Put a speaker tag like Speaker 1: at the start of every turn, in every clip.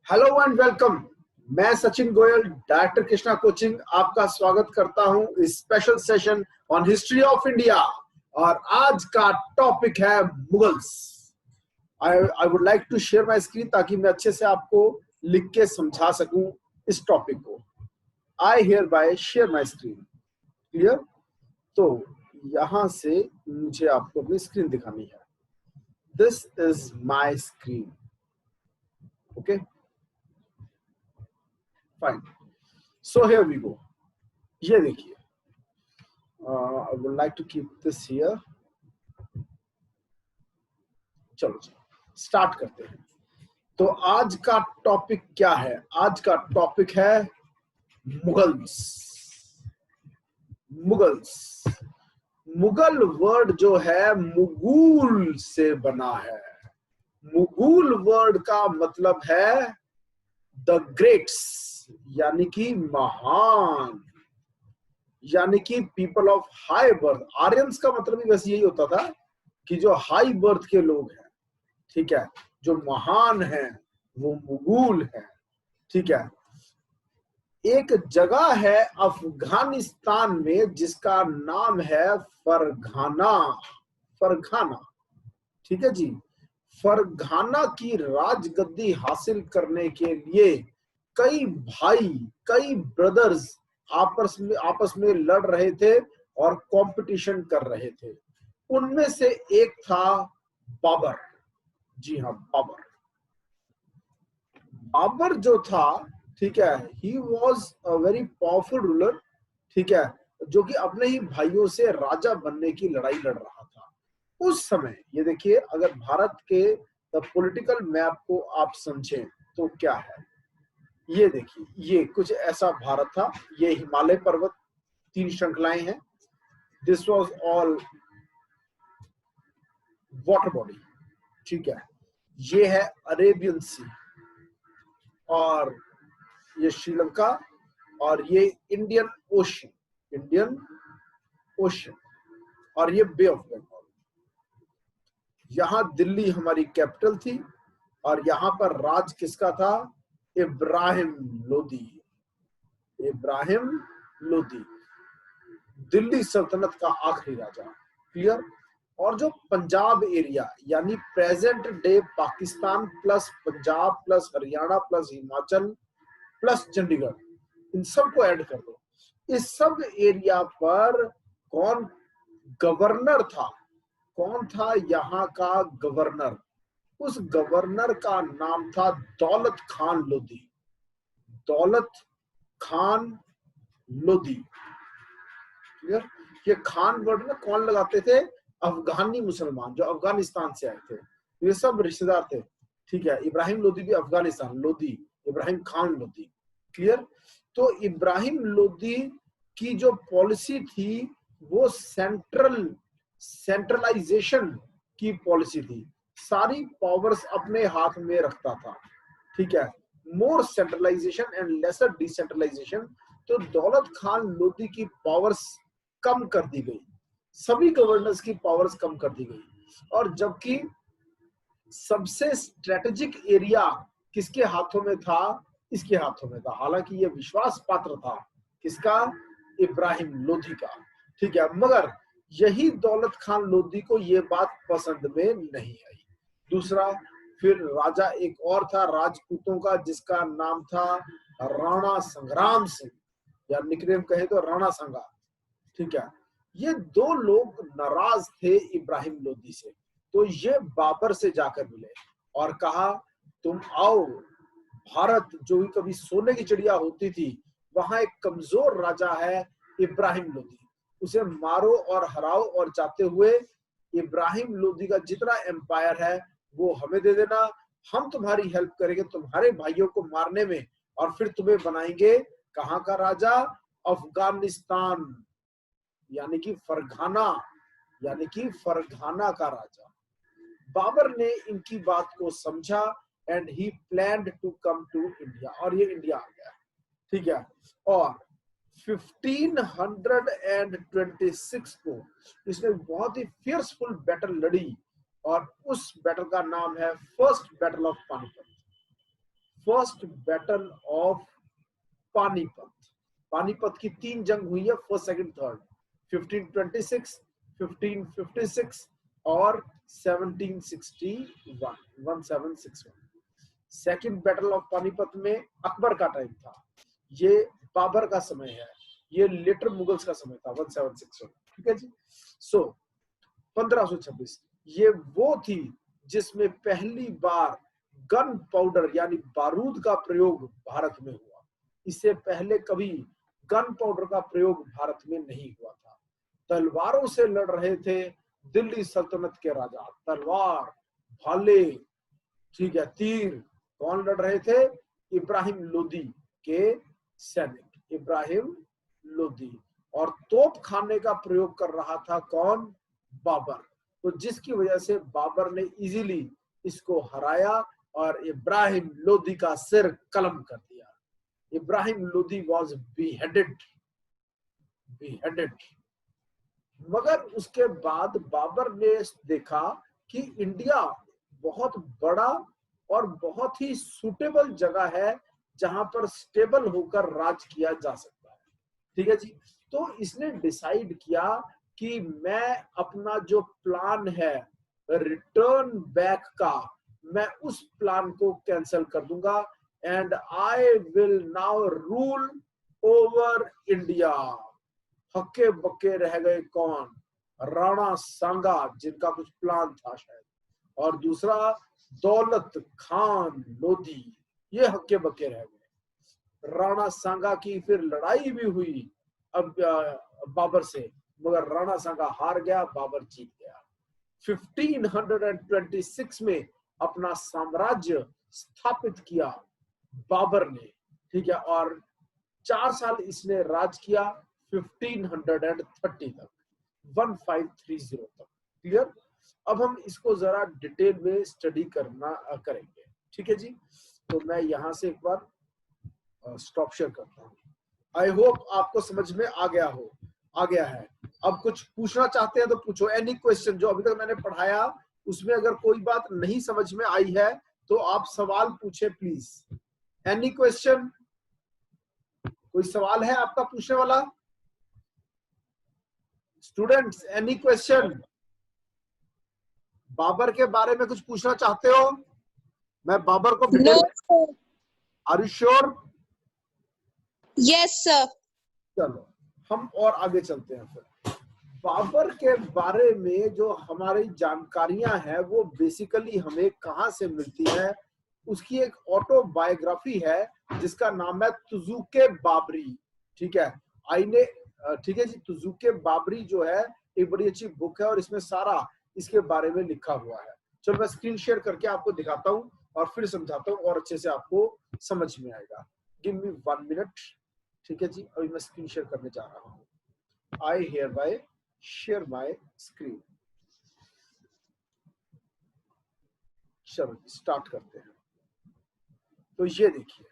Speaker 1: Hello and welcome. मैं Sachin Goyal, director Krishna coaching, आपका स्वागत करता हूं इस special session on history of India. और आज का टॉपिक है Mughals. I would like to share my screen ताकि मैं अच्छे से आपको लिख के समझा सकूं इस टॉपिक को। I hereby share my screen. Clear? तो यहां से मुझे आपको अपनी स्क्रीन दिखानी है। This is my screen. Okay, fine. So here we go. ये देखिए, I would like to keep this here. चलो स्टार्ट करते हैं। तो आज का टॉपिक क्या है? आज का टॉपिक है मुगल्स। मुगल्स, मुगल वर्ड जो है मुगुल से बना है। मुगुल वर्ड का मतलब है द ग्रेट्स, यानी कि महान, यानी कि people of high birth. Aryans का मतलब भी वैसे यही होता था कि जो हाई बर्थ के लोग हैं, ठीक है, जो महान हैं, वो मुगल है। ठीक है। एक जगह है अफगानिस्तान में जिसका नाम है फरघाना। फरघाना, ठीक है जी। फरघाना की राजगद्दी हासिल करने के लिए कई भाई, कई ब्रदर्स आपस में लड़ रहे थे और कंपटीशन कर रहे थे। उनमें से एक था बाबर। जी हाँ, बाबर। बाबर जो था, ठीक है, ही was a very powerful ruler, ठीक है, जो कि अपने ही भाइयों से राजा बनने की लड़ाई लड़ रहा था उस समय। ये देखिए, अगर भारत के द पॉलिटिकल मैप को आप समझें तो क्या है, ये देखिए, ये कुछ ऐसा भारत था। ये हिमालय पर्वत, 3 श्रृंखलाएं हैं। This was all water body, ठीक है। ये है अरेबियन सी, और ये श्रीलंका, और ये इंडियन ओशन, इंडियन ओशन, और ये बे ऑफ बंगाल। यहां दिल्ली हमारी कैपिटल थी, और यहां पर राज किसका था? इब्राहिम लोदी। इब्राहिम लोदी, दिल्ली सल्तनत का आखिरी राजा। क्लियर? और जो पंजाब एरिया, यानी present day Pakistan plus Punjab plus Haryana plus Himachal plus Chandigarh, इन सब को ऐड कर दो। इस सब एरिया पर कौन गवर्नर था? कौन था यहाँ का गवर्नर? उस गवर्नर का नाम था दौलत खान लोधी। दौलत खान लोधी। क्लियर? ये खान वर्ड में कौन लगाते थे? अफगानी मुसलमान जो अफगानिस्तान से आए थे। ये सब रिश्तेदार थे, ठीक है। इब्राहिम लोधी भी अफगानिस्तान, लोधी, इब्राहिम खान लोधी। क्लियर? तो इब्राहिम लोधी की जो पॉलिसी थी वो सेंट्रलाइजेशन की पॉलिसी थी। सारी पावर्स अपने हाथ में रखता था, ठीक है। मोर सेंट्रलाइजेशन एंड लेसर डिसेंट्रलाइजेशन। तो दौलत खान लोधी की पावर्स कम कर दी गई, सभी गवर्नर्स की पावर्स कम कर दी गई। और जबकि सबसे स्ट्रेटेजिक एरिया किसके हाथों में था? इसके हाथों में था। हालांकि यह विश्वास पात्र था किसका? इब्राहिम लोधी का, ठीक है। मगर यही दौलत खान लोधी को यह बात पसंद में नहीं आई। दूसरा, फिर राजा एक और था राजपूतों का, जिसका नाम था राणा संग्राम सिंह, या निकनेम कहे तो राणा संगा, ठीक है। ये दो लोग नाराज थे इब्राहिम लोधी से। तो ये बाबर से जाकर मिले और कहा, तुम आओ, भारत जो भी कभी सोने की चिड़िया होती थी, वहां एक कमजोर राजा है इब्राहिम लोधी, उसे मारो और हराओ, और जाते हुए इब्राहिम लोधी का जितना एम्पायर है वो हमें दे देना। हम तुम्हारी हेल्प करेंगे तुम्हारे भाइयों को मारने में, और फिर तुम्हें बनाएंगे कहां का राजा? अफगानिस्तान, यानी कि फरघाना, यानी कि फरघाना का राजा। बाबर ने इनकी बात को समझा and he planned to come to India, और ये इंडिया आ गया, ठीक है। और 1526 को इसने बहुत ही फियर्सफुल बैटल लड़ी, और उस बैटल का नाम है first battle of Panipat. First battle of Panipat. Panipat की 3 जंग हुई है, फर्स्ट सेकंड थर्ड, 1526, 1556 और 1761। सेकंड बैटल ऑफ पानीपत में अकबर का टाइम था, ये बाबर का समय है, ये लेटर मुगल्स का समय था 1761। ठीक है जी। सो 1526 ये वो थी जिसमें पहली बार गन पाउडर यानी बारूद का प्रयोग भारत में हुआ। इससे पहले कभी गन पाउडर का प्रयोग भारत में नहीं हुआ था। तलवारों से लड़ रहे थे दिल्ली सल्तनत के राजा, तलवार, भाले, ठीक है, तीर। कौन लड़ रहे थे? इब्राहिम लोदी के सैनिक, इब्राहिम लोदी। और तोप खाने का प्रयोग कर रहा था कौन? बाबर। तो जिसकी वजह से बाबर ने इजीली इसको हराया और इब्राहिम लोदी का सिर कलम कर दिया। Ibrahim Lodi was beheaded। मगर उसके बाद बाबर ने देखा कि इंडिया बहुत बड़ा और बहुत ही सुटेबल जगह है जहां पर स्टेबल होकर राज किया जा सकता है। ठीक है जी। तो इसने डिसाइड किया कि मैं अपना जो प्लान है रिटर्न बैक का, मैं उस प्लान को कैंसिल कर दूंगा and I will now rule over India. हक्के बक्के रह गए कौन? राणा सांगा, जिनका कुछ प्लान था शायद, और दूसरा दौलत खान लोधी, ये हक्के बक्के रह गए। राणा सांगा की फिर लड़ाई भी हुई अब बाबर से, मगर राणा सांगा हार गया, बाबर जीत गया। 1526 में अपना साम्राज्य स्थापित किया बाबर ने। ठीक है। और 4 साल इसने राज किया 1530 तक, 1530 तक। क्लियर? अब हम इसको जरा डिटेल में स्टडी करेंगे। ठीक है जी। तो मैं यहां से एक बार स्टॉप शेयर करता हूं। आई होप आपको समझ में आ गया है। अब कुछ पूछना चाहते हैं तो पूछो। एनी क्वेश्चन जो अभी तक मैंने पढ़ाया उसमें अगर कोई बात नहीं समझ में आई है तो आप सवाल पूछे प्लीज। Any question? कोई सवाल है आपका पूछने वाला? Students, any question? बाबर के बारे में कुछ पूछना चाहते हो? मैं बाबर को detail. Are you sure?
Speaker 2: Yes sir.
Speaker 1: चलो हम और आगे चलते हैं। फिर बाबर के बारे में जो हमारी जानकारियां हैं वो बेसिकली हमें कहां से मिलती है? उसकी एक ऑटोबायोग्राफी है जिसका नाम है तुजुके बाबरी। ठीक है, आईने, ठीक है जी। तुजुके बाबरी जो है एक बड़ी अच्छी बुक है और इसमें सारा इसके बारे में लिखा हुआ है। चलो मैं स्क्रीन शेयर करके आपको दिखाता हूँ और फिर समझाता हूँ और अच्छे से आपको समझ में आएगा। Give me 1 minute. ठीक है जी, अभी मैं स्क्रीन शेयर करने जा रहा हूँ। आई hereby share my screen. चलो स्टार्ट करते हैं। तो ये देखिए,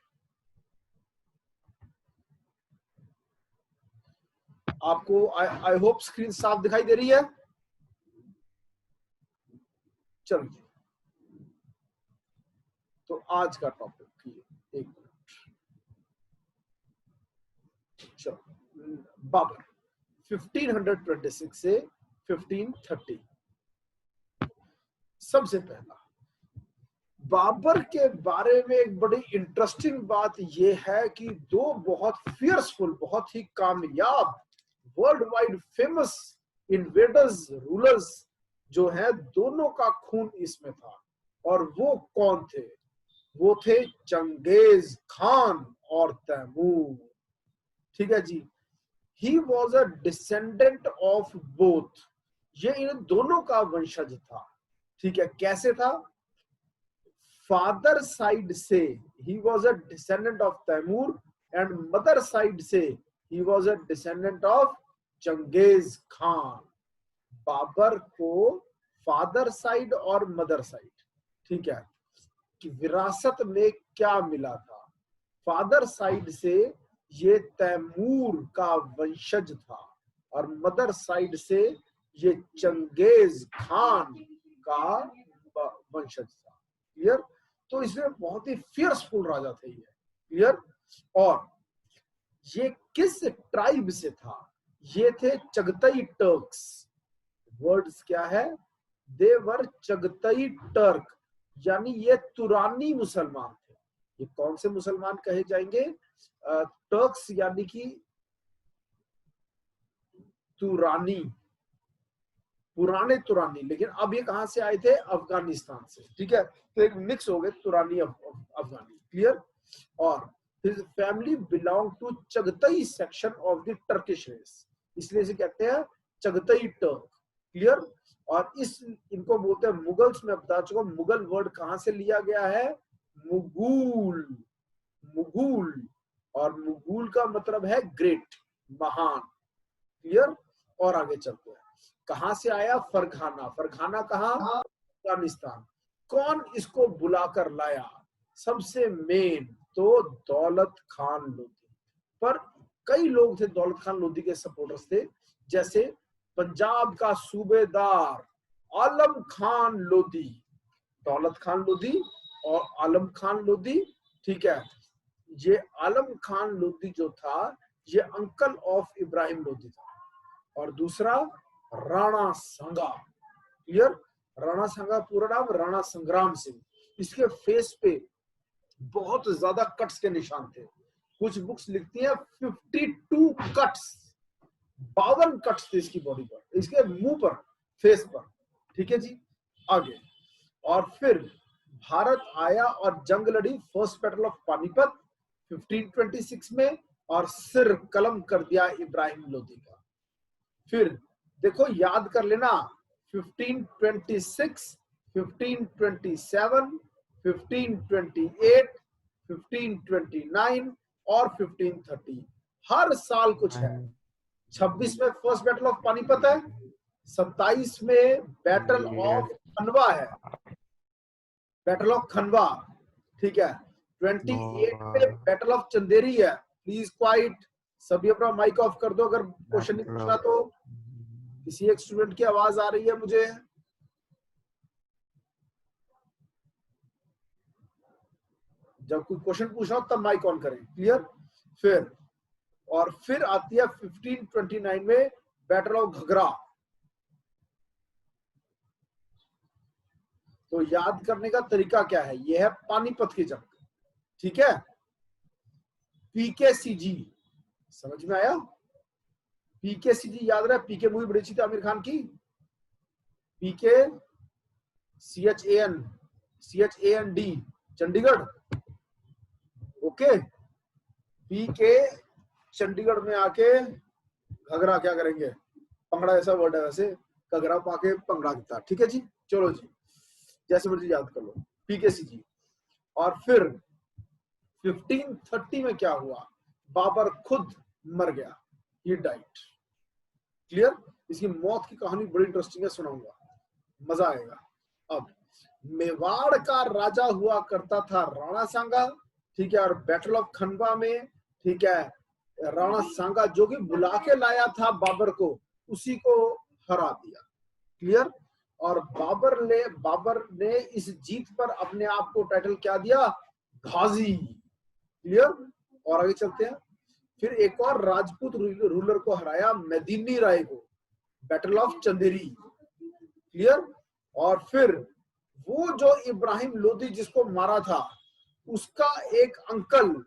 Speaker 1: आपको आई होप स्क्रीन साफ दिखाई दे रही है। चलो तो आज का टॉपिक एक मिनट। चलो बाबर 1526 से 1530। सबसे पहला बाबर के बारे में एक बड़ी इंटरेस्टिंग बात यह है कि दो बहुत फियर्सफुल, बहुत ही कामयाब, world wide famous invaders, rulers जो है, दोनों का खून इसमें था। और वो कौन थे? वो थे चंगेज खान और तैमूर। ठीक है जी। He was a descendant of both. ये इन दोनों का वंशज था। ठीक है, कैसे था? फादर साइड से he was a descendant of Timur and mother side से he was a descendant of Genghis Khan. Babur को फादर साइड और मदर साइड, ठीक है, कि विरासत में क्या मिला था? फादर साइड से ये तैमूर का वंशज था और मदर साइड से ये चंगेज खान का वंशज था। क्लियर? तो इसमें बहुत ही फियर्सफुल राजा थे ये, क्लियर। और ये किस ट्राइब से था? ये थे चगतई टर्क्स। वर्ड्स क्या है? दे वर चगतई टर्क, यानी ये तुरानी मुसलमान थे। ये कौन से मुसलमान कहे जाएंगे? टर्क्स यानी कि तुरानी, पुराने तुरानी। लेकिन अब ये कहां से आए थे? अफगानिस्तान से, ठीक है। तो एक मिक्स हो गए तुरानी अफगानी, क्लियर। और his family belong to Chagatai section of the Turkish race, इसलिए इसे कहते हैं चगतई टर्क, क्लियर। और इनको बोलते हैं मुगल्स। में बता चुका, मुगल वर्ड कहां से लिया गया है? मुगुल, मुगुल। और मुगुल का मतलब है ग्रेट, महान, क्लियर। और आगे चलते हैं, कहां से आया? फरघाना। फरघाना कहां? अफगानिस्तान। कौन इसको बुलाकर लाया? सबसे मेन तो दौलत खान लोधी। पर कई लोग थे दौलत खान लोधी के सपोर्टर्स थे, जैसे पंजाब का सूबेदार आलम खान लोधी। दौलत खान लोधी और आलम खान लोधी, ठीक है। ये आलम खान लोधी जो था, ये अंकल ऑफ इब्राहिम लोधी था। और दूसरा राणा सांगा, क्लियर। राणा सांगा पूरा नाम राणा संग्राम सिंह। इसके फेस पे बहुत ज्यादा कट्स के निशान थे। कुछ बुक्स लिखती हैं 52 कट्स, 52 कट्स थे इसकी बॉडी पर, इसके मुंह पर, फेस पर, ठीक है जी। आगे, और फिर भारत आया और जंग लड़ी, फर्स्ट बैटल ऑफ पानीपत 1526 में, और सिर कलम कर दिया इब्राहिम लोधी का। फिर देखो याद कर लेना, 1526, 1527, 1528, 1529 और 1530, हर साल कुछ है। 26 में फर्स्ट बैटल ऑफ पानीपत है, 27 में बैटल ऑफ खनवा है, बैटल ऑफ खनवा, ठीक है। 28 में बैटल ऑफ चंदेरी है। प्लीज क्वाइट, सभी अपना माइक ऑफ कर दो अगर क्वेश्चन नहीं पूछना तो। किसी एक स्टूडेंट की आवाज आ रही है मुझे। जब कोई क्वेश्चन पूछना हो तब माइक ऑन करें, क्लियर। फिर आती है 1529 में बैटल ऑफ घघरा। तो याद करने का तरीका क्या है? यह है पानीपत की जंग, ठीक है। पीकेसीजी, समझ में आया? पीकेसीजी याद रहा? पीके मूवी बड़ी अच्छी थी आमिर खान की, पीके CHAND, चंडीगढ़, ओके। पीके चंडीगढ़ में आके घगरा क्या करेंगे? पंगड़ा ऐसा वर्ड है वैसे, घगरा पाके पंगड़ा किता, ठीक है जी। चलो जी, जैसे मर्जी याद कर लो, पीकेसीजी। और फिर 1530 में क्या हुआ? बाबर खुद मर गया, ही डाइड, क्लियर। इसकी मौत की कहानी बड़ी इंटरेस्टिंग है, सुनाऊंगा, मजा आएगा। अब मेवाड़ का राजा हुआ करता था राणा सांगा, ठीक है। और बैटल ऑफ खनवा में, ठीक है, राणा सांगा जो कि बुला के लाया था बाबर को, उसी को हरा दिया, क्लियर। और बाबर ने इस जीत पर अपने आप को टाइटल क्या दिया? गाजी, क्लियर। और आगे चलते हैं, फिर एक और राजपूत रूलर को हराया, मेदिनी राय को, बैटल ऑफ चंदेरी, क्लियर। और फिर वो जो इब्राहिम लोधी जिसको मारा था, उसका एक अंकल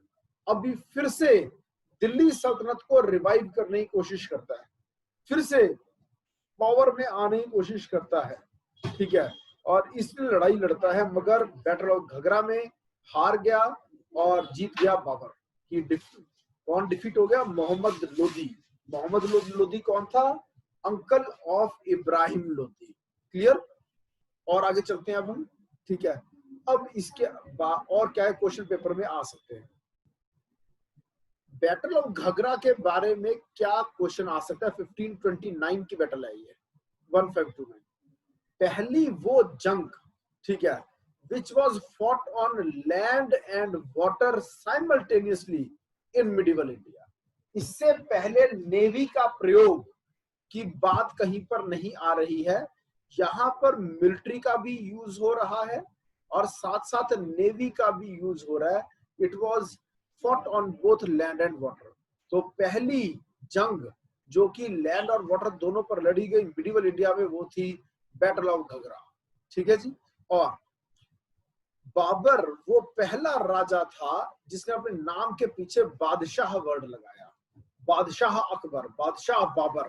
Speaker 1: अभी फिर से दिल्ली सल्तनत को रिवाइव करने की कोशिश करता है, फिर से पावर में आने की कोशिश करता है, ठीक है। और इसमें लड़ाई लड़ता है, मगर बैटल ऑफ घगरा में हार गया और जीत गया बाबर की। कौन डिफीट हो गया? मोहम्मद लोधी। मोहम्मद लोधी कौन था? Uncle of Ibrahim Lodhi, clear. और आगे चलते हैं अब हम, ठीक है। अब इसके और क्या है क्वेश्चन पेपर में आ सकते हैं? बैटल ऑफ घगरा के बारे में क्या क्वेश्चन आ सकता है? 1529 की बैटल है ये, 1529, पहली वो जंग, ठीक है, which was fought on land and water simultaneously in medieval India। इससे पहले नेवी का प्रयोग की बात कहीं पर नहीं आ रही है। यहां पर मिलिट्री का भी यूज हो रहा है और साथ साथ नेवी का भी यूज हो रहा है। It was fought on both land and water. तो पहली जंग जो कि लैंड और वाटर दोनों पर लड़ी गई मिडिवल इंडिया में, वो थी बैटल ऑफ घाघरा। ठीक है जी। और बाबर वो पहला राजा था जिसने अपने नाम के पीछे बादशाह वर्ड लगाया, बादशाह अकबर, बादशाह बाबर।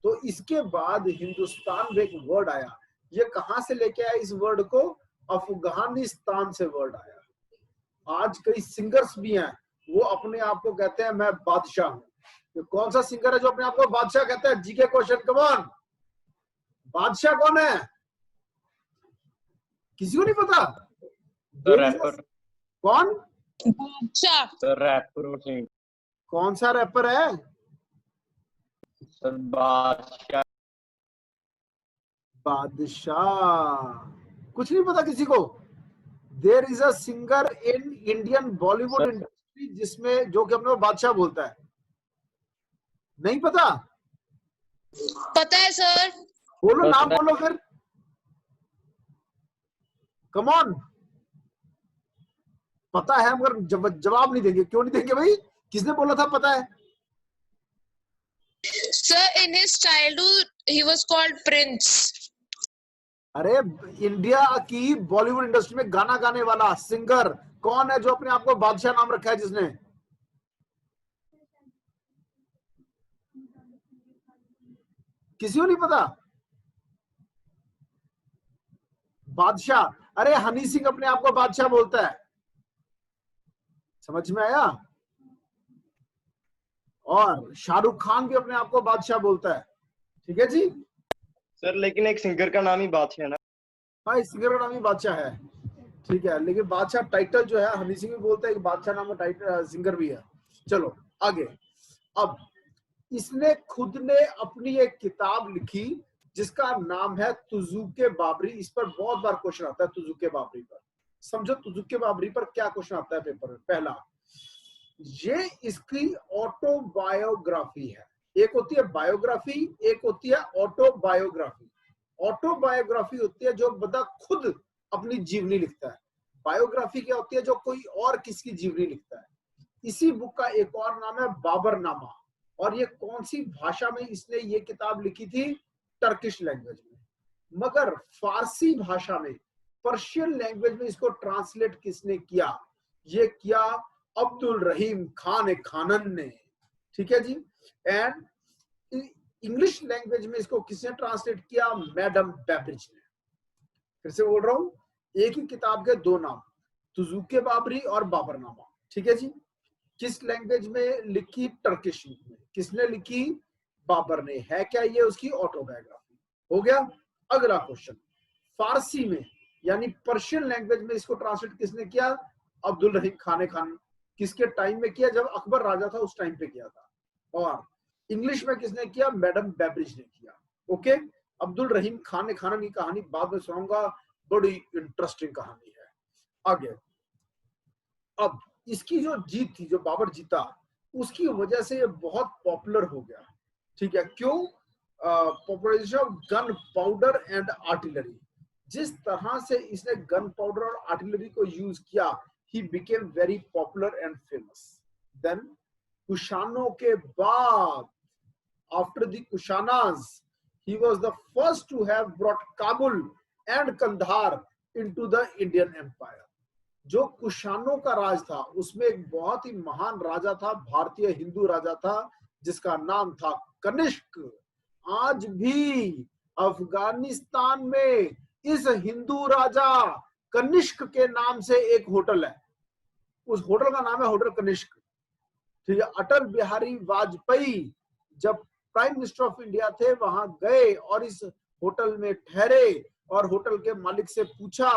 Speaker 1: तो इसके बाद हिंदुस्तान में एक वर्ड आया, ये कहां से लेके आया इस वर्ड को? अफगानिस्तान से वर्ड आया। आज कई सिंगर्स भी हैं वो अपने आप को कहते हैं मैं बादशाह हूं। तो कौन सा सिंगर है जो अपने आप को बादशाह कहता है? GK question, come on. बादशाह कौन है? किसी को नहीं पता?
Speaker 3: रैपर।
Speaker 1: कौन?
Speaker 2: बादशाह।
Speaker 3: रैपर।
Speaker 1: कौन सा रैपर है?
Speaker 3: बादशाह।
Speaker 1: बादशाह कुछ नहीं पता किसी को? There is a singer in Indian Bollywood industry जिसमें जो कि अपने बादशाह बोलता है। नहीं पता?
Speaker 2: पता है सर।
Speaker 1: बोलो, नाम बोलो फिर, कम ऑन। पता है मगर जवाब नहीं देंगे। क्यों नहीं देंगे भाई? किसने बोला था पता है?
Speaker 2: Sir, in his childhood, he was called Prince.
Speaker 1: अरे इंडिया की बॉलीवुड इंडस्ट्री में गाना गाने वाला सिंगर कौन है जो अपने आप को बादशाह नाम रखा है? जिसने? किसी को नहीं पता? बादशाह, अरे हनी सिंह अपने आप को बादशाह बोलता है। समझ में आया? और शाहरुख खान भी अपने आप को बादशाह बोलता है। ठीक है जी।
Speaker 3: सर लेकिन एक सिंगर का नाम ही बादशाह है ना?
Speaker 1: हाँ, इस सिंगर का नाम ही बादशाह है। ठीक है, लेकिन बादशाह टाइटल जो है हनी सिंह भी बोलता है कि बादशाह नाम का टाइटल सिंगर भी है। चलो आगे। अब इसने खुद ने अपनी एक किताब लिखी जिसका नाम है तुजुके बाबरी। इस पर बहुत बार क्वेश्चन आता है तुजुके बाबरी पर। समझो तुजुके बाबरी पर क्या क्वेश्चन आता है पेपर में। पहला, ये इसकी ऑटोबायोग्राफी है। एक होती है बायोग्राफी, एक होती है ऑटोबायोग्राफी। ऑटोबायोग्राफी होती है जो बंदा खुद अपनी जीवनी लिखता है। बायोग्राफी क्या होती है? जो कोई और किसकी जीवनी लिखता है। इसी बुक का एक और नाम है बाबरनामा। और ये कौन सी भाषा में इसने ये किताब लिखी थी? टर्किश लैंग्वेज में। मगर फारसी भाषा में, पर्शियन लैंग्वेज में इसको ट्रांसलेट किसने किया? ये किया अब्दुल रहीम खान खानन ने। ठीक है जी। एंड इंग्लिश लैंग्वेज में इसको किसने ट्रांसलेट किया? मैडम बेब्रिज ने। फिर से बोल रहा हूं, एक ही किताब के दो नाम, तुजुके बाबरी और बाबरनामा। ठीक है जी। किस लैंग्वेज में लिखी? टर्किश में। किसने लिखी? बाबर ने। है क्या ये उसकी ऑटोबायोग्राफी? हो गया। अगला क्वेश्चन, फारसी में यानी पर्शियन लैंग्वेज में इसको ट्रांसलेट किसने किया? अब्दुल रहीम खान। किसके टाइम में किया? जब अकबर राजा था उस टाइम पे किया था। और इंग्लिश में किसने किया? मैडम बेब्रिज ने किया। ओके। अब्दुल रहीम खान की कहानी बाद में सुनाऊंगा, बड़ी इंटरेस्टिंग कहानी है। आगे। अब इसकी जो जीत थी, जो बाबर जीता, उसकी वजह से ये बहुत पॉपुलर हो गया। ठीक है। क्यों? Popularization of gun powder and artillery. जिस तरह से इसने गन पाउडर और आर्टिलरी को यूज किया, he became very popular and famous. Then कुशानों के बाद, after the Kushanas, he was the first to have brought Kabul and Kandahar into the Indian Empire. जो कुशानों का राज था उसमें एक बहुत ही महान राजा था, भारतीय हिंदू राजा था, जिसका नाम था कनिष्क। आज भी अफगानिस्तान में इस हिंदू राजा कनिष्क के नाम से एक होटल है। उस होटल का नाम है होटल कनिष्क। ठीक है। अटल बिहारी वाजपेयी जब प्राइम मिनिस्टर ऑफ इंडिया थे, वहां गए और इस होटल में ठहरे और होटल के मालिक से पूछा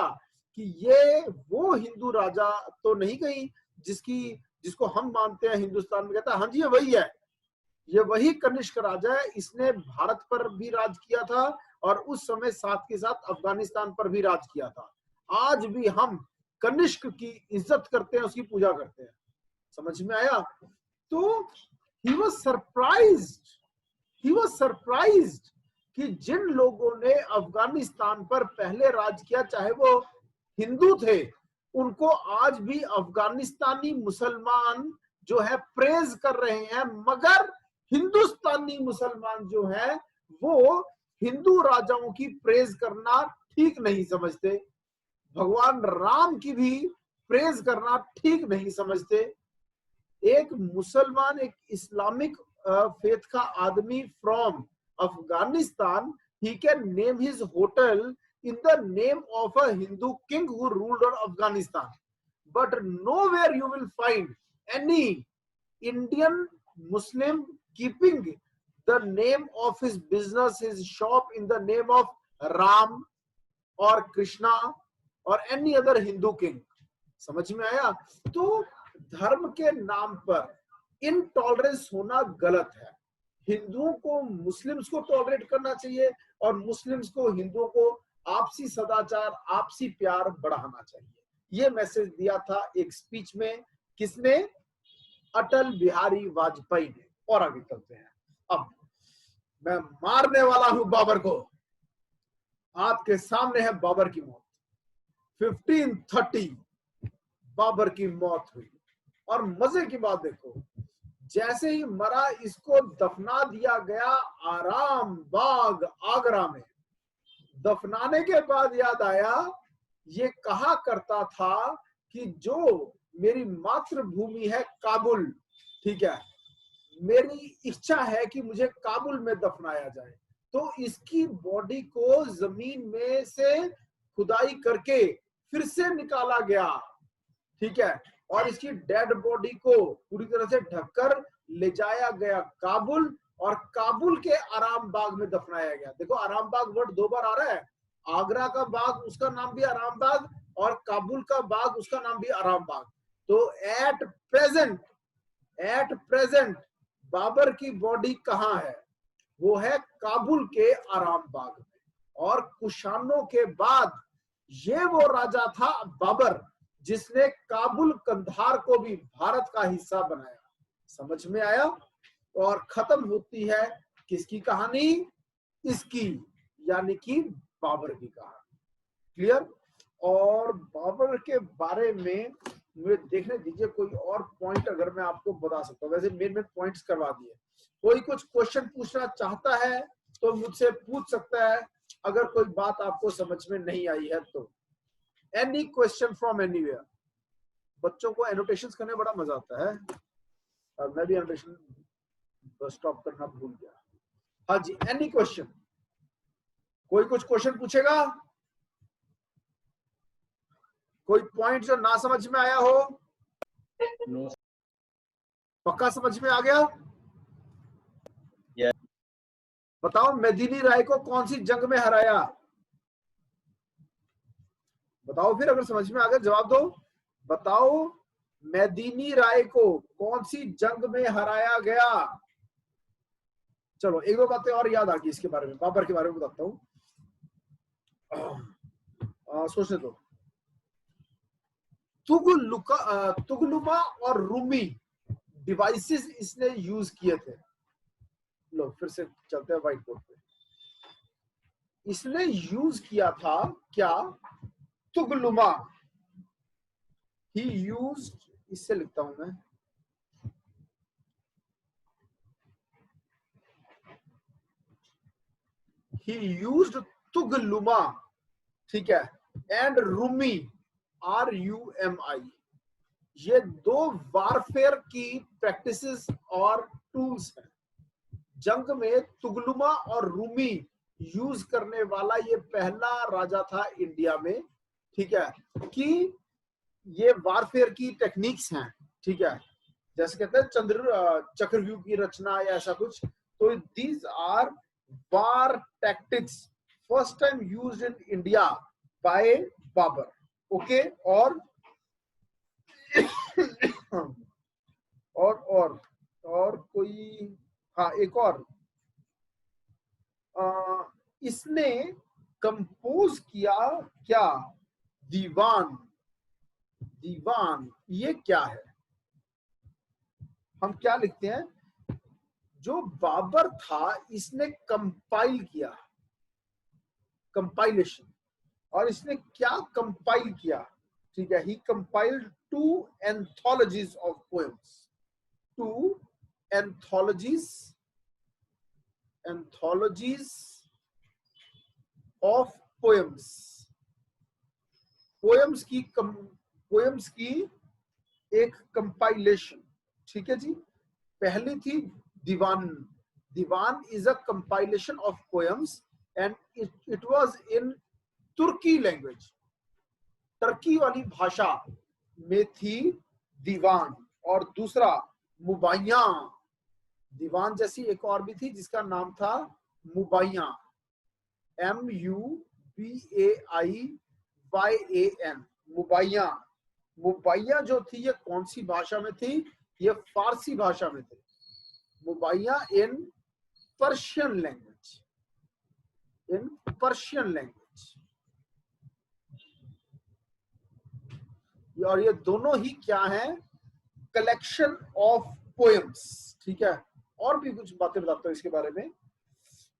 Speaker 1: कि ये वो हिंदू राजा तो नहीं कहीं जिसको हम मानते हैं हिंदुस्तान में? कहता है हाँ जी, ये वही है, ये वही कनिष्क राजा है। इसने भारत पर भी राज किया था और उस समय साथ के साथ अफगानिस्तान पर भी राज किया था। आज भी हम कनिष्क की इज्जत करते हैं, उसकी पूजा करते हैं। समझ में आया? तो he was surprised कि जिन लोगों ने अफगानिस्तान पर पहले राज किया, चाहे वो हिंदू थे उनको आज भी अफगानिस्तानी मुसलमान जो है प्रेज कर रहे हैं, मगर हिंदुस्तानी मुसलमान जो है वो हिंदू राजाओं की प्रेज करना ठीक नहीं समझते, भगवान राम की भी प्रेज करना ठीक नहीं समझते। एक मुसलमान, एक इस्लामिक फेथ का आदमी from Afghanistan, he can name his hotel in the name of a Hindu king who ruled on Afghanistan, but nowhere you will find any Indian Muslim keeping the name of his business, his shop in the name of Ram or Krishna or any other Hindu king. समझ में आया? तो धर्म के नाम पर intolerance होना गलत है। हिंदुओं को मुस्लिम्स को टॉलरेट करना चाहिए और मुस्लिम्स को हिंदुओं को आपसी सदाचार, आपसी प्यार बढ़ाना चाहिए। ये मैसेज दिया था एक स्पीच में, किसने? अटल बिहारी वाजपेयी ने। और आगे चलते हैं। अब मैं मारने वाला हूं बाबर को। आपके सामने है बाबर की मौत। 1530 बाबर की मौत हुई और मजे की बात देखो, जैसे ही मरा इसको दफना दिया गया आराम बाग आगरा में। दफनाने के बाद याद आया ये कहा करता था कि जो मेरी मातृभूमि है काबुल, ठीक है, मेरी इच्छा है कि मुझे काबुल में दफनाया जाए। तो इसकी बॉडी को जमीन में से खुदाई करके फिर से निकाला गया, ठीक है, और इसकी डेड बॉडी को पूरी तरह से ढककर ले जाया गया काबुल और काबुल के आराम बाग में दफनाया गया। देखो आराम बाग वर्ड 2 बार आ रहा है। आगरा का बाग उसका नाम भी आराम बाग और काबुल का बाग उसका नाम भी आराम बाग। तो एट प्रेजेंट बाबर की बॉडी कहां है? वो है काबुल के आराम बाग में। और कुशानों के बाद ये वो राजा था बाबर जिसने काबुल कंधार को भी भारत का हिस्सा बनाया। समझ में आया? और खत्म होती है किसकी कहानी? इसकी, यानी कि बाबर की कहानी। क्लियर? और बाबर के बारे में मुझे देखने दीजिए कोई और पॉइंट अगर मैं आपको बता सकता हूँ। वैसे मेन पॉइंट्स करवा दिए। कोई कुछ क्वेश्चन पूछना चाहता है तो मुझसे पूछ सकता है, अगर कोई बात आपको समझ में नहीं आई है तो। Any question from anywhere. बच्चों को एनोटेशंस करने बड़ा मजा आता है और मैं भी एनोटेशन स्टॉप करना भूल गया। हाँ जी, एनी क्वेश्चन? कोई कुछ क्वेश्चन पूछेगा? कोई पॉइंट जो ना समझ में आया हो?
Speaker 3: नो।
Speaker 1: पक्का समझ में आ गया?
Speaker 3: Yes.
Speaker 1: बताओ मेदिनी राय को कौन सी जंग में हराया? बताओ फिर, अगर समझ में आ गया जवाब दो। बताओ मेदिनी राय को कौन सी जंग में हराया गया? चलो एक दो बातें और याद आ गई इसके बारे में, बाबर के बारे में बताता हूं। सोचने दो। तुगलुमा और रूमी डिवाइसेस इसने यूज किए थे। लो फिर से चलते हैं व्हाइट बोर्ड पे। इसने यूज किया था क्या? तुगलुमा। ही यूज्ड, इससे लिखता हूं मैं, he used तुगलुमा, ठीक है, एंड रूमी, RUMI। ये दो वारफेयर की प्रैक्टिसेस और टूल्स हैं। जंग में तुगलुमा और रूमी यूज करने वाला ये पहला राजा था इंडिया में, ठीक है, कि ये वारफेयर की टेक्निक्स हैं, ठीक है, जैसे कहते हैं चक्रव्यूह की रचना या ऐसा कुछ। तो these are war tactics first time used in India by Babur. Okay, और कोई, हाँ एक और, इसने कंपोज किया क्या? दीवान। दीवान ये क्या है? हम क्या लिखते हैं? जो बाबर था इसने कंपाइल किया, कंपाइलेशन, और इसने क्या कंपाइल किया, ठीक है, he compiled 2 anthologies of poems, 2 anthologies of poems, poems की एक कंपाइलेशन, ठीक है जी। पहली थी दीवान, दीवान is a compilation of poems and it was in Turki language, Turkey वाली भाषा में थी दीवान। और दूसरा मुबाइया, दीवान जैसी एक और भी थी जिसका नाम था मुबाइया, MUBAIYAN, मुबाइया। मुबाइया जो थी ये कौन सी भाषा में थी, ये फारसी भाषा में थी। मुबाइया in Persian language, in Persian language. और ये दोनों ही क्या हैं, कलेक्शन ऑफ पोएम्स, ठीक है। और भी कुछ बातें बताता हूं इसके बारे में।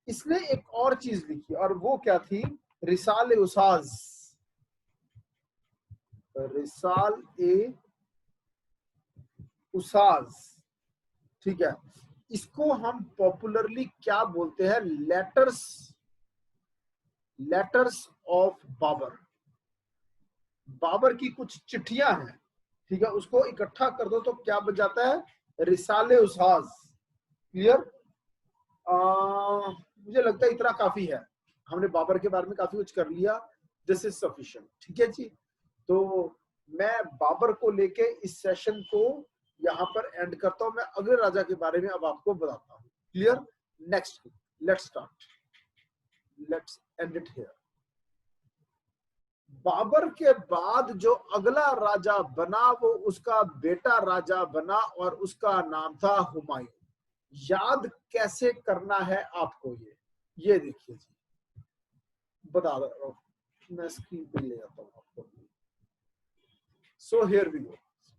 Speaker 1: इसने एक और चीज लिखी और वो क्या थी, रिसाल-ए उसाज, रिसाल-ए उसाज, ठीक है। इसको हम पॉपुलरली क्या बोलते हैं, लेटर्स ऑफ बाबर। बाबर की कुछ चिट्ठियां हैं, ठीक है, उसको इकट्ठा कर दो तो क्या बन जाता है, रिसाले उसाज। क्लियर? मुझे लगता है इतना काफी है, हमने बाबर के बारे में काफी कुछ कर लिया, दिस इज सफिशिएंट, ठीक है जी। तो मैं बाबर को लेके इस सेशन को यहाँ पर एंड करता हूं। मैं अगले राजा के बारे में अब आपको बताता हूँ। Clear? Next, let's start, let's end it here. Babur के बाद जो अगला राजा बना वो उसका बेटा राजा बना और उसका नाम था हुमायूं। याद कैसे करना है आपको, ये देखिए जी, बता रहा हूं मैं, स्क्रीन पे ले जाता हूं आपको। So here we go.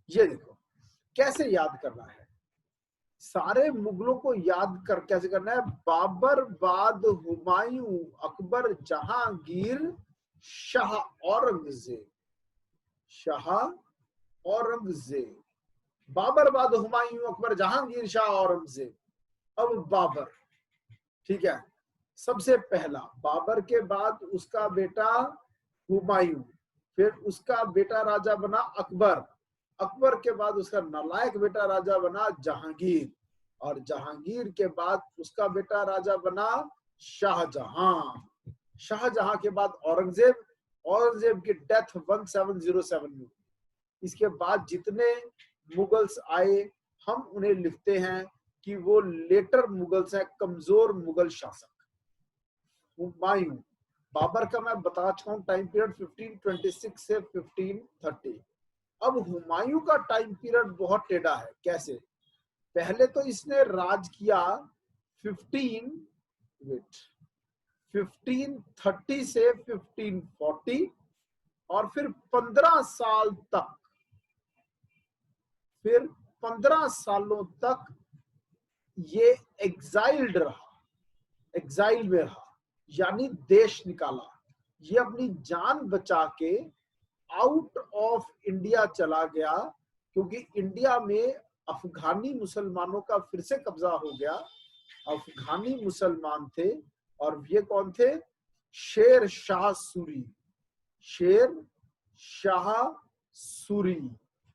Speaker 1: ये देखो कैसे याद करना है, सारे मुगलों को याद कर कैसे करना है। बाबर बाद हुमायूं, अकबर, जहांगीर, शाह औरंगजेब, शाह औरंगजेब। बाबर बाद हुमायूं, अकबर, जहांगीर, शाह औरंगजेब। अब बाबर, ठीक है, सबसे पहला बाबर के बाद उसका बेटा हुमायूं, फिर उसका बेटा राजा बना अकबर, अकबर के बाद उसका नालायक बेटा राजा बना जहांगीर, और जहांगीर के बाद उसका बेटा राजा बना शाहजहां, शाहजहां के बाद औरंगजेब, औरंगजेब की डेथ 1707 में। इसके बाद जितने मुगल्स आए हम उन्हें लिखते हैं कि वो लेटर मुगल्स हैं, कमजोर मुगल शासक। हुमायूं, बाबर का मैं बता चुका हूं टाइम पीरियड 1526 से 1530। अब हुमायूं का टाइम पीरियड बहुत टेढ़ा है। कैसे? पहले तो इसने राज किया 1530 से 1540 और फिर 15 साल तक, फिर 15 सालों तक ये एग्जाइल्ड रहा, एग्जाइल में रहा, यानी देश निकाला। ये अपनी जान बचा के आउट ऑफ इंडिया चला गया, क्योंकि इंडिया में अफगानी मुसलमानों का फिर से कब्जा हो गया। अफगानी मुसलमान थे और ये कौन थे? शेर शाह सूरी, शेर शाह सूरी।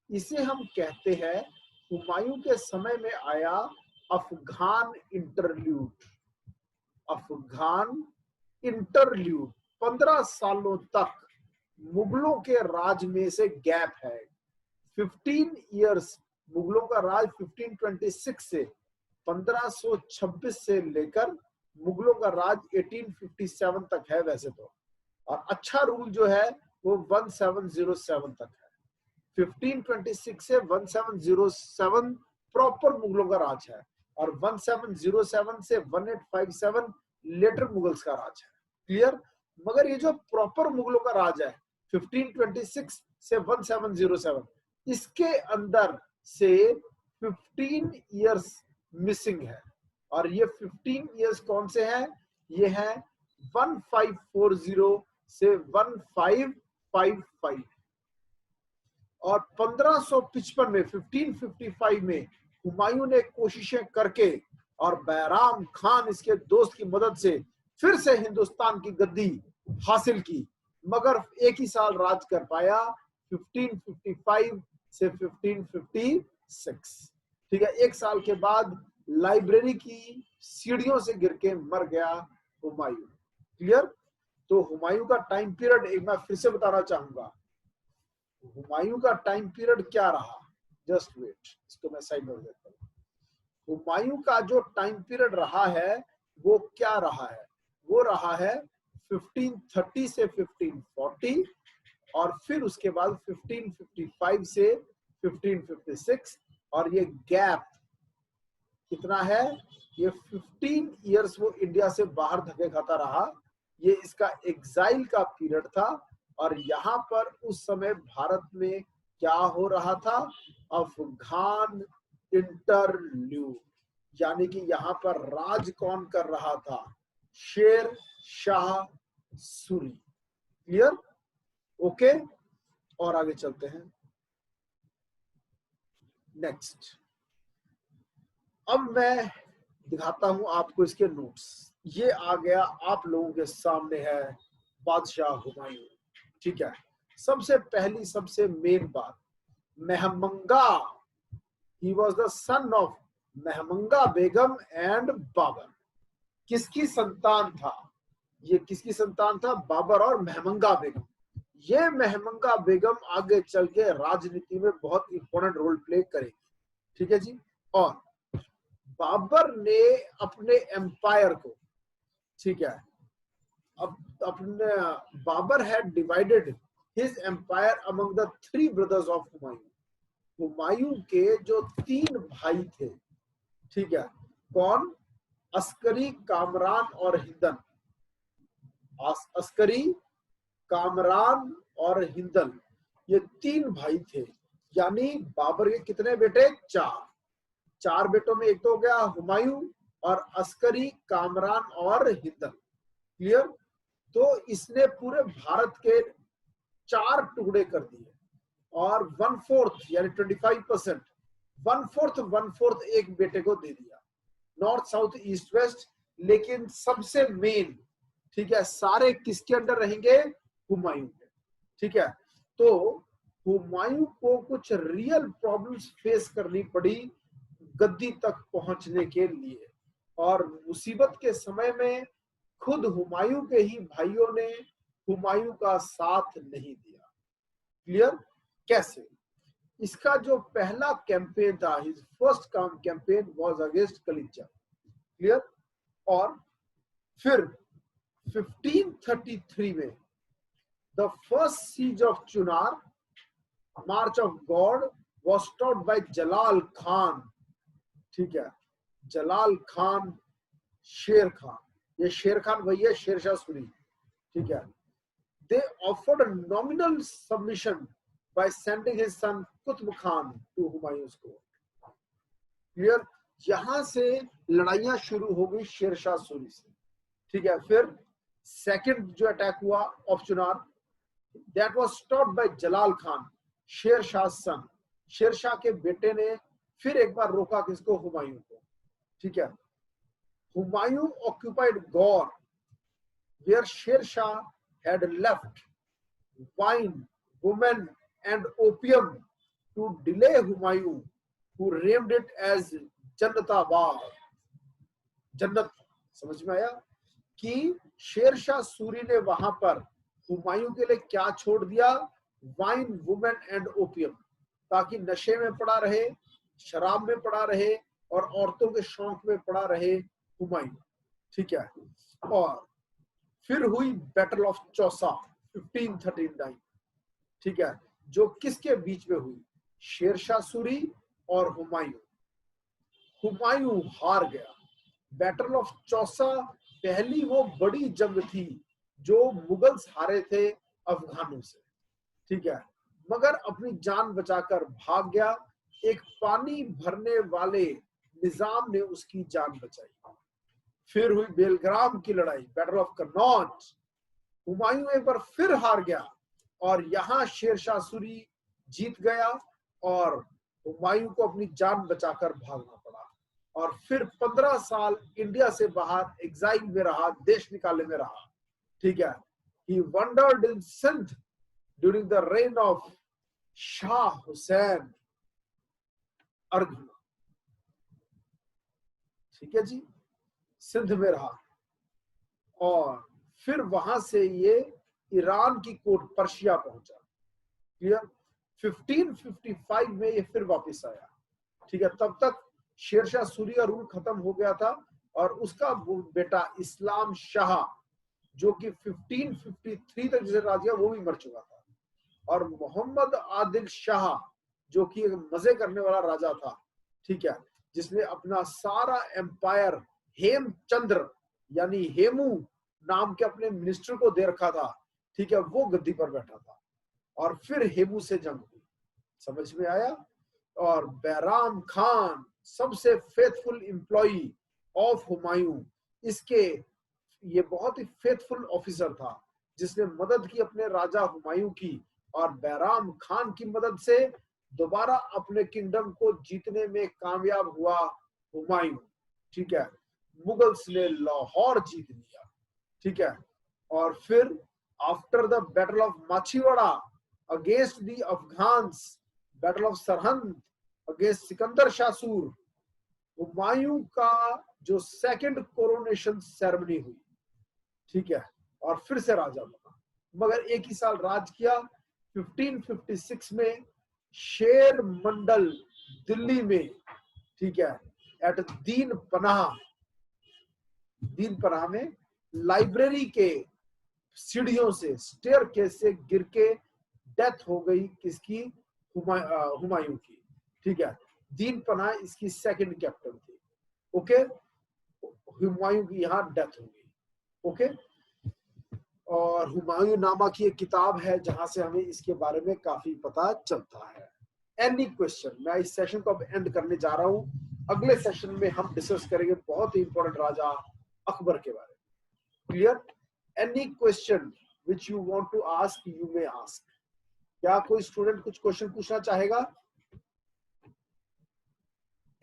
Speaker 1: इसे हम कहते हैं हुमायूं के समय में आया अफगान इंटरल्यूड, अफगान इंटरल्यूड। 15 सालों तक मुगलों के राज में से गैप है। 15 इयर्स मुगलों का राज 1526 से 1526 से लेकर मुगलों का राज 1857 तक है वैसे तो, और अच्छा रूल जो है वो 1707 तक है। 1526 से 1707 प्रॉपर मुगलों का राज है, और 1707 से 1857 लेटर मुगल्स का राज है। क्लियर? मगर ये जो प्रॉपर मुगलों का राज है 1526 से 1707, इसके अंदर से 15 इयर्स मिसिंग है। और ये 15 इयर्स कौन से हैं? ये हैं 1540 से 1555 और 1555 में 1555 में हुमायूं ने कोशिशें करके और बैराम खान इसके दोस्त की मदद से फिर से हिंदुस्तान की गद्दी हासिल की, मगर एक ही साल राज कर पाया 1555 से 1556। ठीक है, एक साल के बाद लाइब्रेरी की सीढ़ियों से गिर के मर गया हुमायूं। क्लियर? तो हुमायूं का टाइम पीरियड एक बार फिर से बताना चाहूंगा। हुमायूं का टाइम पीरियड क्या रहा, जस्ट वेट, इसको मैं साइड में देता हूं। हुमायूं का जो टाइम पीरियड रहा है वो क्या रहा है, वो रहा है 1530 से 1540 और फिर उसके बाद 1555 से 1556 और ये गैप कितना है, ये 15 इयर्स वो इंडिया से बाहर धक्के खाता रहा। ये इसका एग्जाइल का पीरियड था और यहाँ पर उस समय भारत में क्या हो रहा था, अफगान इंटरल्यूड, यानी कि यहाँ पर राज कौन कर रहा था, शेर शाह सूरी। क्लियर? ओके, और आगे चलते हैं। नेक्स्ट, अब मैं दिखाता हूं आपको इसके नोट्स। ये आ गया आप लोगों के सामने है बादशाह हुमायूं। ठीक है, सबसे पहली सबसे मेन बात, महमंगा, he was the son of महमंगा बेगम एंड बाबर। किसकी संतान था ये, किसकी संतान था, बाबर और महमंगा बेगम। ये महमंगा बेगम आगे चल के राजनीति में बहुत इंपॉर्टेंट रोल प्ले करेगी। ठीक है जी। और बाबर ने अपने एम्पायर को, ठीक है, अब अपने Babur had divided his empire among the 3 brothers of Humayun. Humayun के जो 3 भाई थे, ठीक है, कौन, अस्करी, कामरान और हिंदन। अस्करी, कामरान और हिंदन, ये 3 भाई थे। यानी बाबर के कितने बेटे, 4 बेटों में एक तो हो गया हुमायूं और अस्करी, कामरान और हिंदन। क्लियर? तो इसने पूरे भारत के 4 टुकड़े कर दिए और 1/4 यानी 25%, 1/4 एक बेटे को दे दिया, नॉर्थ साउथ ईस्ट वेस्ट। लेकिन सबसे मेन, ठीक है, सारे किसके अंडर रहेंगे, हुमायूं के। ठीक है, तो हुमायूं को कुछ रियल प्रॉब्लम्स फेस करनी पड़ी गद्दी तक पहुंचने के लिए, और मुसीबत के समय में खुद हुमायूं के ही भाइयों ने हुमायूं का साथ नहीं दिया। क्लियर? कैसे? इसका जो पहला कैंपेन था, his first campaign was against Kalinjar. Clear? और फिर 1533 में the first siege of Chunar, March of Gaur, was stopped by Jalal Khan. ठीक है, जलाल खान, शेर खान, ये शेर खान वही है शेरशाह सूरी। ठीक है, they offered a nominal submission by sending his son Qutub Khan to हुमायूं's court। Clear? यहां से लड़ाइयां शुरू हो गई शेरशाह सूरी से। ठीक है, फिर सेकंड जो अटैक हुआ of Chunar, that was stopped by Jalal Khan, Sher Shah सन। शेरशाह के बेटे ने फिर एक बार रोका किसको, हुमायूं को। ठीक है, Humayun occupied Gaur where Sher Shah had left wine, women and opium to delay Humayun, who named it as Jannatabad। जन्नत, समझ में आया कि शेरशाह सूरी ने वहां पर हुमायूं के लिए क्या छोड़ दिया, वाइन, वुमेन एंड ओपियम, ताकि नशे में पड़ा रहे, शराब में पड़ा रहे और औरतों के शौक में पड़ा रहे हुमायूं। ठीक है, और फिर हुई बैटल ऑफ चौसा 1539। ठीक है, जो किसके बीच में हुई, शेरशाह सूरी और हुमायूं। हुमायूं हार गया। बैटल ऑफ चौसा पहली वो बड़ी जंग थी जो मुगल्स हारे थे अफगानों से। ठीक है, मगर अपनी जान बचाकर भाग गया। एक पानी भरने वाले निजाम ने उसकी जान बचाई। फिर हुई बेलग्राम की लड़ाई, बैटल ऑफ कन्नौज, हुमायूं एक बार फिर हार गया और यहाँ शेरशाह सूरी जीत गया और हुमायूं को अपनी जान बचाकर भागना पड़ा और फिर 15 साल इंडिया से बाहर एग्जाइल में रहा, देश निकाले में रहा। ठीक है। He wandered in Sindh during the reign of Shah Hussain Arghuna। ठीक है जी, सिंध में रहा और फिर वहां से ये ईरान की कोर्ट पर्शिया पहुंचा। क्लियर। 1555 में ये फिर वापस आया। ठीक है। तब तक शेरशाह सूरी का रूल खत्म हो गया था और उसका बेटा इस्लाम शाह जो कि 1553 तक जिसे राज किया वो भी मर चुका था और मोहम्मद आदिल शाह जो कि एक मजे करने वाला राजा था। ठीक है। जिसने अपना सारा एम्पायर हेमचंद्र यानी हेमू नाम के अपने मिनिस्टर को दे रखा था। ठीक है। वो गद्दी पर बैठा था और फिर हेमू से जंग हुई। समझ में आया। और बैराम खान सबसे फेथफुल एम्प्लॉई ऑफ हुमायूं, इसके ये बहुत ही फेथफुल ऑफिसर था जिसने मदद की अपने राजा हुमायूं की और बैराम खान की मदद से दोबारा अपने किंगडम को जीतने में कामयाब हुआ हुमायूं। ठीक है। मुगल्स ने लाहौर जीत लिया। ठीक है। और फिर after the battle of Machhiwara against the Afghans, battle of Sirhind against Sikandar शासूर, हुमायूं का जो सेकंड कोरोनेशन सेरेमनी हुई। ठीक है। और फिर से राजा बना मगर एक ही साल राज किया। 1556 में शेर मंडल दिल्ली में। ठीक है। एट दीन पनाह में लाइब्रेरी के सीढ़ियों से स्टेयरकेस से गिर के डेथ हो गई किसकी, हुमायूं की। ठीक है। दीन पनाह इसकी सेकंड कैप्टन थी। ओके। हुमायूं की यहाँ डेथ हो गई। ओके। और हुमायूं नामा की एक किताब है जहां से हमें इसके बारे में काफी पता चलता है। Any question? मैं इस सेशन को अब एंड करने जा रहा हूं। अगले सेशन में हम डिस्कस करेंगे बहुत ही इंपॉर्टेंट राजा अकबर के बारे में। Clear? Any question which you want to ask you may ask. क्या कोई स्टूडेंट कुछ क्वेश्चन पूछना चाहेगा?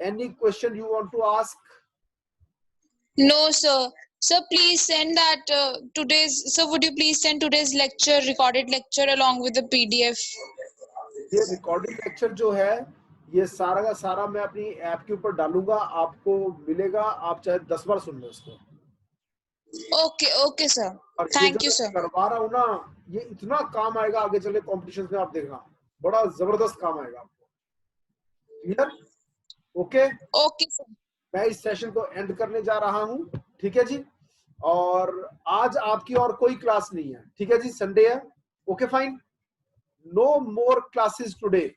Speaker 1: Any question you want to ask?
Speaker 2: No, sir. Sir, please send that today's. Sir, would you please send today's lecture, recorded lecture, along with the PDF?
Speaker 1: ये recording lecture जो है ये सारा का सारा मैं अपनी ऐप के ऊपर डालूंगा, आपको मिलेगा। आप चाहे 10 बार सुन लो इसको।
Speaker 2: Okay, okay, sir.
Speaker 1: और
Speaker 2: Thank you, sir.
Speaker 1: करवा रहा हूँ ना, ये इतना काम आएगा आगे चले कॉम्पिटिशन में। आप देखना बड़ा जबरदस्त काम आएगा आपको। क्लियर? ओके।
Speaker 2: Okay, sir.
Speaker 1: मैं इस सेशन को एंड करने जा रहा हूँ। ठीक है जी। और आज आपकी और कोई क्लास नहीं है। ठीक है जी, संडे है। Okay fine. No more classes today.